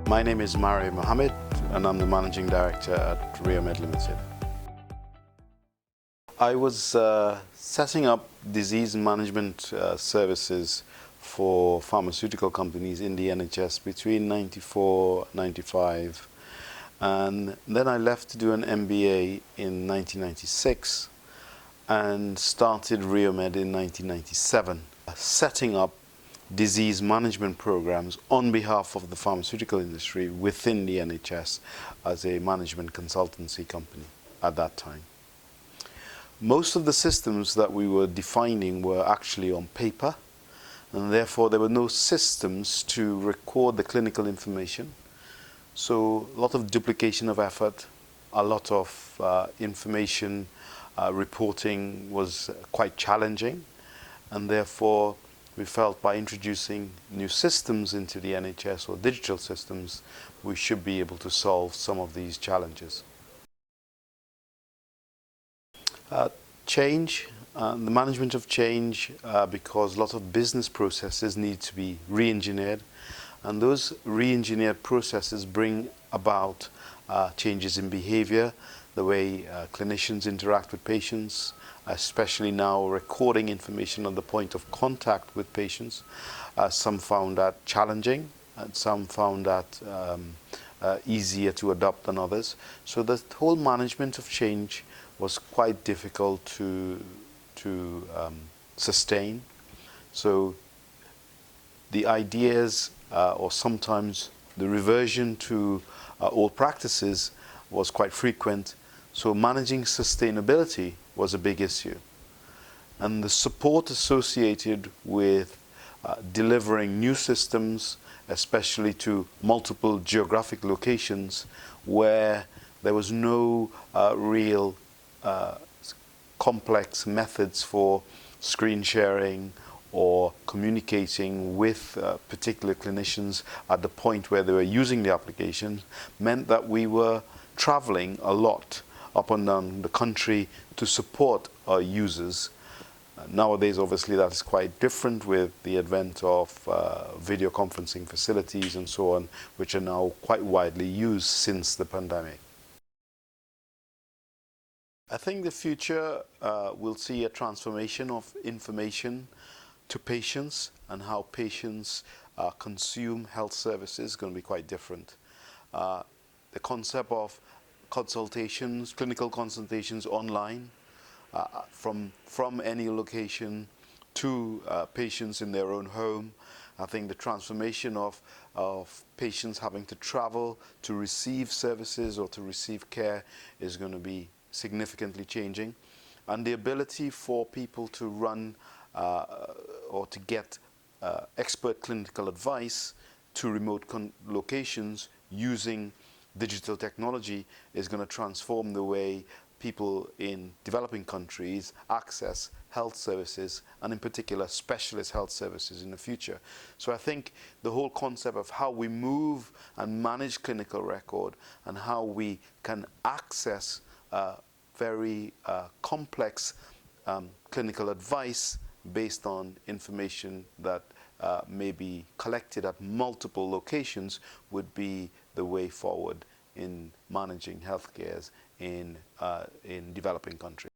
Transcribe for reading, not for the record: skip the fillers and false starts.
My name is Mohammed, and I'm the Managing Director at RioMed Limited. I was setting up disease management services for pharmaceutical companies in the NHS between 94 and 95, and then I left to do an MBA in 1996 and started RioMed in 1997, setting up disease management programs on behalf of the pharmaceutical industry within the NHS as a management consultancy company at that time. Most of the systems that we were defining were actually on paper, and therefore there were no systems to record the clinical information. So a lot of duplication of effort, a lot of information reporting was quite challenging, and therefore we felt by introducing new systems into the NHS or digital systems, we should be able to solve some of these challenges. Change, the management of change, because a lot of business processes need to be re-engineered, and those re-engineered processes bring about changes in behavior, the way clinicians interact with patients, especially now recording information on the point of contact with patients. Some found that challenging, and some found that easier to adopt than others. So the whole management of change was quite difficult to sustain. So the ideas, or sometimes the reversion to old practices, was quite frequent. So managing sustainability was a big issue. And the support associated with delivering new systems, especially to multiple geographic locations where there was no real complex methods for screen sharing or communicating with particular clinicians at the point where they were using the application, meant that we were traveling a lot up and down the country to support our users. Nowadays, obviously, that's quite different with the advent of video conferencing facilities and so on, which are now quite widely used since the pandemic. I think the future will see a transformation of information to patients, and how patients consume health services is going to be quite different. The concept of consultations, clinical consultations online, from any location to patients in their own home. I think the transformation of patients having to travel to receive services or to receive care is going to be significantly changing. And the ability for people to run or to get expert clinical advice to remote locations using digital technology is going to transform the way people in developing countries access health services, and in particular specialist health services in the future. So I think the whole concept of how we move and manage clinical record, and how we can access very complex clinical advice based on information that may be collected at multiple locations, would be the way forward in managing healthcare in developing countries.